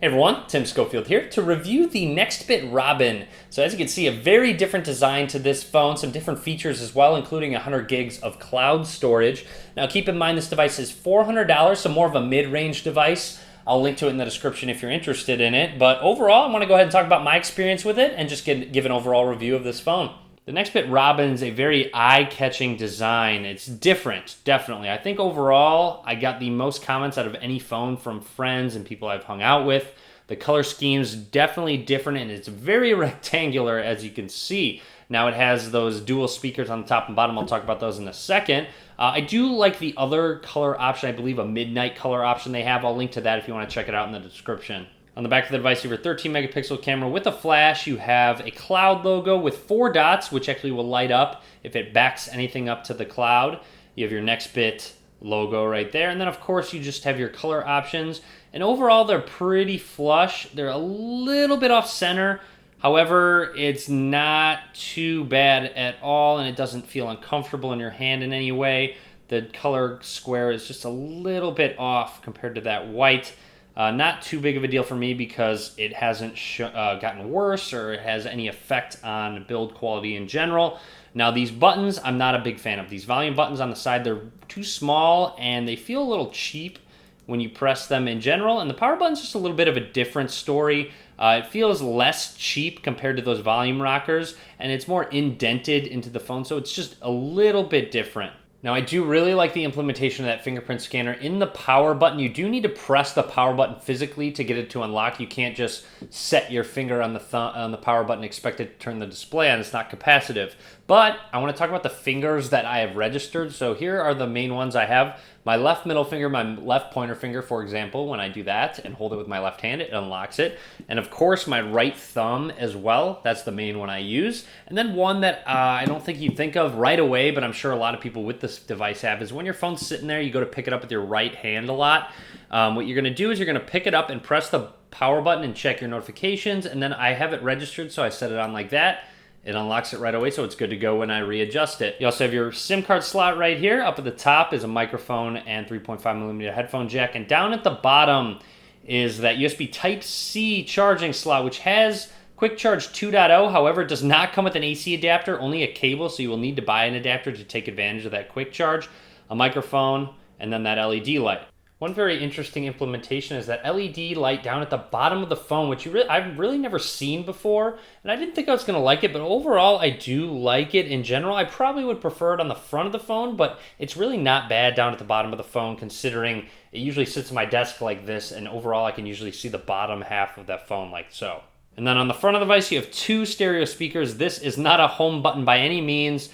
Hey everyone, Tim Schofield here to review the Nextbit Robin. So as you can see, a very different design to this phone, some different features as well, including 100 gigs of cloud storage. Now keep in mind this device is $400, so more of a mid-range device. I'll link to it in the description if you're interested in it. But overall, I want to go ahead and talk about my experience with it and just give an overall review of this phone. The Nextbit Robin is a very eye-catching design. It's different, definitely. I think overall, I got the most comments out of any phone from friends and people I've hung out with. The color scheme's definitely different, and it's very rectangular, as you can see. Now it has those dual speakers on the top and bottom. I'll talk about those in a second. I do like the other color option. I believe a midnight color option they have. I'll link to that if you want to check it out in the description. On the back of the device, you have a 13 megapixel camera with a flash. You have a cloud logo with 4 dots, which actually will light up if it backs anything up to the cloud. You have your Nextbit logo right there. And then, of course, you just have your color options. And overall, they're pretty flush. They're a little bit off center. However, it's not too bad at all, and it doesn't feel uncomfortable in your hand in any way. The color square is just a little bit off compared to that white. Not too big of a deal for me because it hasn't gotten worse or it has any effect on build quality in general. Now these buttons, I'm not a big fan of. These volume buttons on the side, they're too small and they feel a little cheap when you press them in general. And the power button's just a little bit of a different story. It feels less cheap compared to those volume rockers, and it's more indented into the phone, so it's just a little bit different. Now, I do really like the implementation of that fingerprint scanner in the power button. You do need to press the power button physically to get it to unlock. You can't just set your finger on the power button and expect it to turn the display on. It's not capacitive. But I want to talk about the fingers that I have registered. So here are the main ones I have. My left middle finger, my left pointer finger, for example, when I do that and hold it with my left hand, it unlocks it. And of course, my right thumb as well. That's the main one I use. And then one that I don't think you'd think of right away, but I'm sure a lot of people with this device have, is when your phone's sitting there, you go to pick it up with your right hand a lot. What you're going to do is you're going to pick it up and press the power button and check your notifications. And then I have it registered, so I set it on like that. It unlocks it right away, so it's good to go when I readjust it. You also have your SIM card slot right here. Up at the top is a microphone and 3.5mm headphone jack. And down at the bottom is that USB Type-C charging slot, which has Quick Charge 2.0. However, it does not come with an AC adapter, only a cable, so you will need to buy an adapter to take advantage of that quick charge, a microphone, and then that LED light. One very interesting implementation is that LED light down at the bottom of the phone, which I've really never seen before, and I didn't think I was going to like it, but overall I do like it in general. I probably would prefer it on the front of the phone, but it's really not bad down at the bottom of the phone considering it usually sits on my desk like this, and overall I can usually see the bottom half of that phone like so. And then on the front of the device you have 2 stereo speakers. This is not a home button by any means.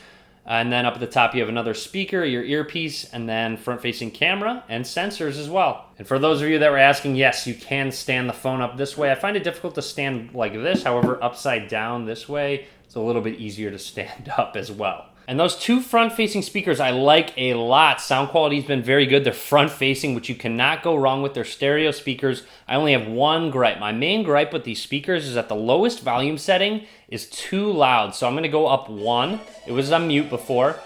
And then up at the top, you have another speaker, your earpiece, and then front-facing camera and sensors as well. And for those of you that were asking, yes, you can stand the phone up this way. I find it difficult to stand like this. However, upside down this way, it's a little bit easier to stand up as well. And those 2 front-facing speakers I like a lot. Sound quality's been very good. They're front-facing, which you cannot go wrong with. They're stereo speakers. I only have one gripe. My main gripe with these speakers is that the lowest volume setting is too loud. So I'm going to go up 1. It was on mute before.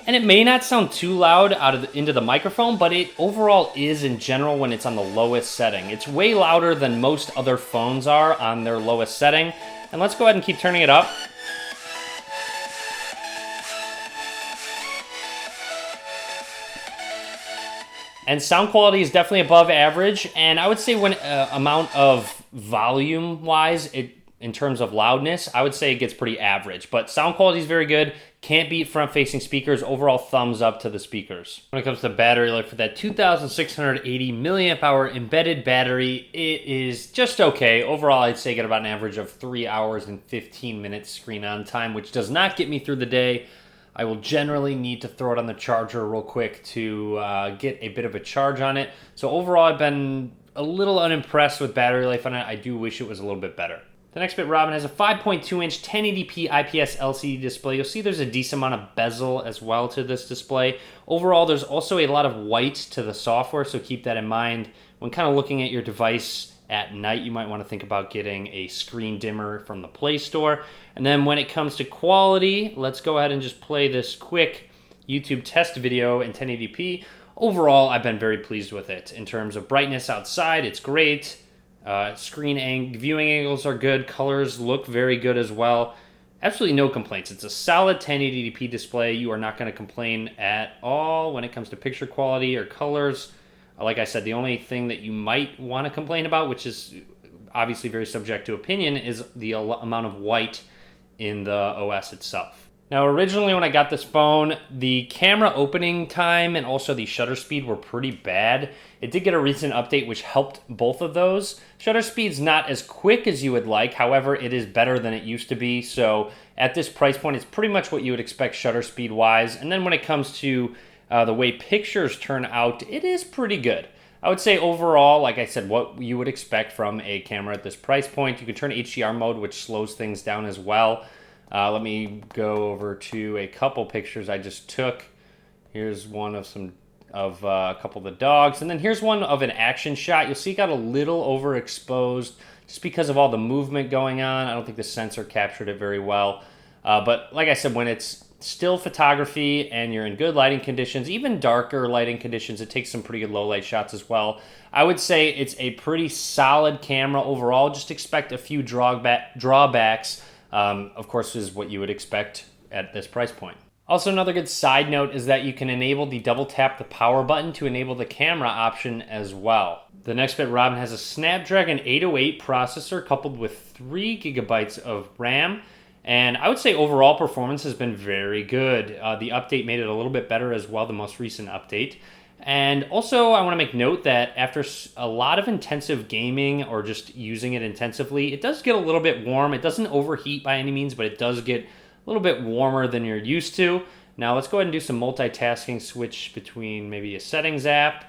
And it may not sound too loud into the microphone, but it overall is in general when it's on the lowest setting. It's way louder than most other phones are on their lowest setting. And let's go ahead and keep turning it up. And sound quality is definitely above average, and I would say when amount of volume-wise, in terms of loudness, I would say it gets pretty average. But sound quality is very good. Can't beat front-facing speakers. Overall, thumbs up to the speakers. When it comes to battery life, for that 2,680 milliamp hour embedded battery, it is just okay. Overall, I'd say get about an average of 3 hours and 15 minutes screen on time, which does not get me through the day. I will generally need to throw it on the charger real quick to get a bit of a charge on it. So overall, I've been a little unimpressed with battery life on it. I do wish it was a little bit better. The Nextbit Robin has a 5.2-inch 1080p IPS LCD display. You'll see there's a decent amount of bezel as well to this display. Overall, there's also a lot of white to the software, so keep that in mind. When kind of looking at your device at night, you might want to think about getting a screen dimmer from the Play Store. And then when it comes to quality, let's go ahead and just play this quick YouTube test video in 1080p. Overall, I've been very pleased with it. In terms of brightness outside, it's great. Viewing angles are good. Colors look very good as well. Absolutely no complaints. It's a solid 1080p display. You are not going to complain at all when it comes to picture quality or colors. Like I said, the only thing that you might want to complain about, which is obviously very subject to opinion, is the amount of white in the OS itself. Now, originally when I got this phone, the camera opening time and also the shutter speed were pretty bad. It did get a recent update which helped both of those. Shutter speed's not as quick as you would like, however, it is better than it used to be. So at this price point, it's pretty much what you would expect shutter speed wise. And then when it comes to the way pictures turn out, it is pretty good. I would say overall, like I said, what you would expect from a camera at this price point. You can turn HDR mode, which slows things down as well. Let me go over to a couple pictures I just took. Here's one of a couple of the dogs, and then here's one of an action shot. You'll see it got a little overexposed just because of all the movement going on. I don't think the sensor captured it very well. But like I said, when it's still photography and you're in good lighting conditions, even darker lighting conditions, it takes some pretty good low light shots as well. I would say it's a pretty solid camera overall. Just expect a few drawbacks. Of course, is what you would expect at this price point. Also, another good side note is that you can enable the double tap the power button to enable the camera option as well. The Nextbit Robin has a Snapdragon 808 processor coupled with 3 gigabytes of RAM. And I would say overall performance has been very good. The update made it a little bit better as well, the most recent update. And also, I want to make note that after a lot of intensive gaming or just using it intensively, it does get a little bit warm. It doesn't overheat by any means, but it does get a little bit warmer than you're used to. Now, let's go ahead and do some multitasking, switch between maybe a settings app.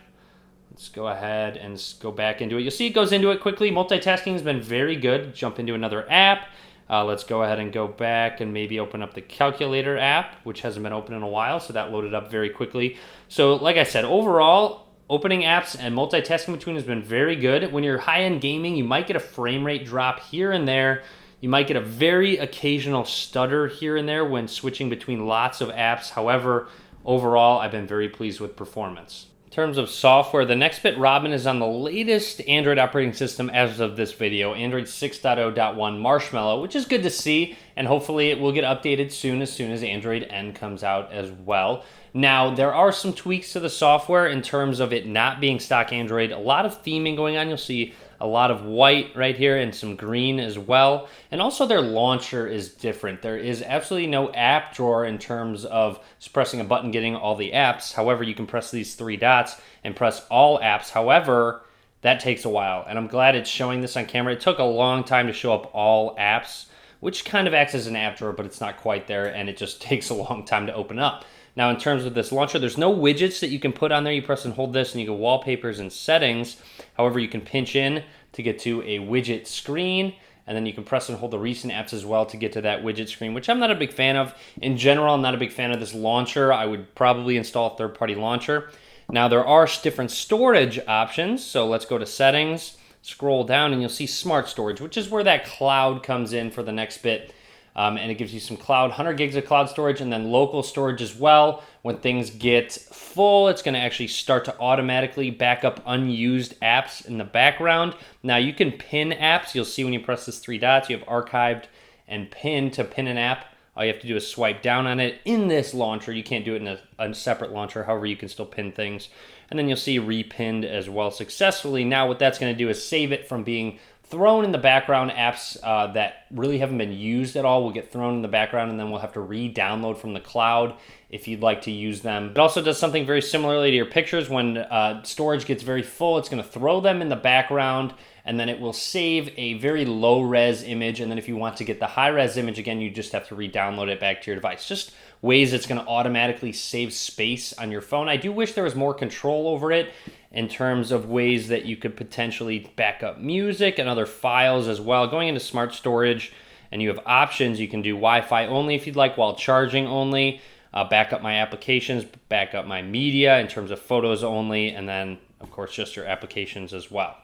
Let's go ahead and go back into it. You'll see it goes into it quickly. Multitasking has been very good. Jump into another app. Let's go ahead and go back and maybe open up the calculator app, which hasn't been open in a while, so that loaded up very quickly. So like I said, overall, opening apps and multitasking between has been very good. When you're high-end gaming, you might get a frame rate drop here and there. You might get a very occasional stutter here and there when switching between lots of apps. However, overall, I've been very pleased with performance. In terms of software, the Nextbit Robin is on the latest Android operating system as of this video, Android 6.0.1 Marshmallow, which is good to see, and hopefully it will get updated soon as Android N comes out as well. Now, there are some tweaks to the software in terms of it not being stock Android. A lot of theming going on. You'll see a lot of white right here and some green as well. And also their launcher is different. There is absolutely no app drawer in terms of pressing a button getting all the apps. However, you can press these 3 dots and press all apps. However, that takes a while. And I'm glad it's showing this on camera. It took a long time to show up all apps, which kind of acts as an app drawer, but it's not quite there. And it just takes a long time to open up. Now, in terms of this launcher, there's no widgets that you can put on there. You press and hold this, and you go wallpapers and settings. However, you can pinch in to get to a widget screen, and then you can press and hold the recent apps as well to get to that widget screen, which I'm not a big fan of. In general, I'm not a big fan of this launcher. I would probably install a third-party launcher. Now, there are different storage options, so let's go to settings, scroll down, and you'll see smart storage, which is where that cloud comes in for the Nextbit. And it gives you some 100 gigs of cloud storage, and then local storage as well. When things get full, it's going to actually start to automatically back up unused apps in the background. Now, you can pin apps. You'll see when you press this 3 dots, you have archived and pin to pin an app. All you have to do is swipe down on it in this launcher. You can't do it in a separate launcher. However, you can still pin things. And then you'll see repinned as well successfully. Now, what that's going to do is save it from being thrown in the background. Apps that really haven't been used at all will get thrown in the background, and then we'll have to re-download from the cloud if you'd like to use them. It also does something very similarly to your pictures. When storage gets very full, it's going to throw them in the background, and then it will save a very low-res image, and then if you want to get the high-res image again, you just have to re-download it back to your device. Just ways it's going to automatically save space on your phone. I do wish there was more control over it in terms of ways that you could potentially back up music and other files as well. Going into smart storage, and you have options. You can do Wi-Fi only if you'd like, while charging only, back up my applications, back up my media in terms of photos only, and then, of course, just your applications as well.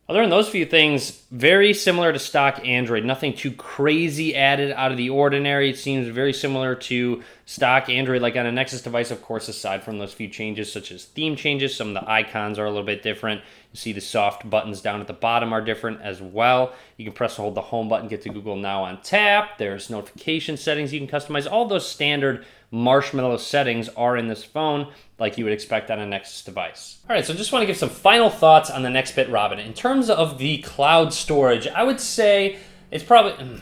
Other than those few things, very similar to stock Android. Nothing too crazy added out of the ordinary. It seems very similar to stock Android like on a Nexus device, of course, aside from those few changes such as theme changes. Some of the icons are a little bit different. You see the soft buttons down at the bottom are different as well. You can press and hold the home button, get to Google Now on tap. There's notification settings you can customize. All those standard marshmallow settings are in this phone like you would expect on a Nexus device. All right, so just want to give some final thoughts on the Nextbit Robin. In terms of the cloud storage, I would say it's probably...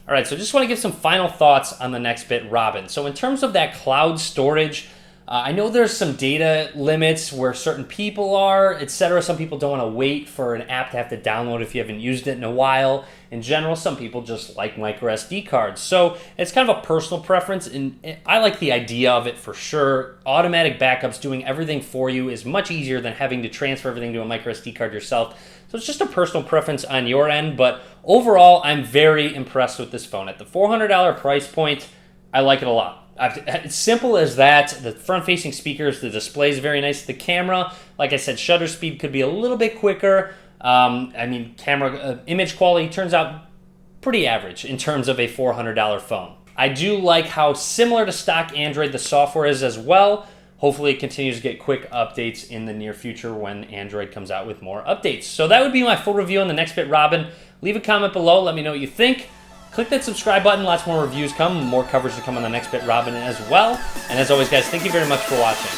All right, so just want to give some final thoughts on the Nextbit Robin. So in terms of that cloud storage, I know there's some data limits where certain people are, etc. Some people don't want to wait for an app to have to download if you haven't used it in a while. In general, some people just like micro SD cards. So it's kind of a personal preference, and I like the idea of it for sure. Automatic backups, doing everything for you, is much easier than having to transfer everything to a micro SD card yourself. So it's just a personal preference on your end, but overall, I'm very impressed with this phone. At the $400 price point, I like it a lot. It's simple as that. The front-facing speakers, the display is very nice. The camera, like I said, shutter speed could be a little bit quicker. Camera image quality turns out pretty average in terms of a $400 phone. I do like how similar to stock Android the software is as well. Hopefully it continues to get quick updates in the near future when Android comes out with more updates. So that would be my full review on the Nextbit Robin. Leave a comment below. Let me know what you think. Click that subscribe button. Lots more reviews come. More coverage to come on the Nextbit Robin as well. And as always, guys, thank you very much for watching.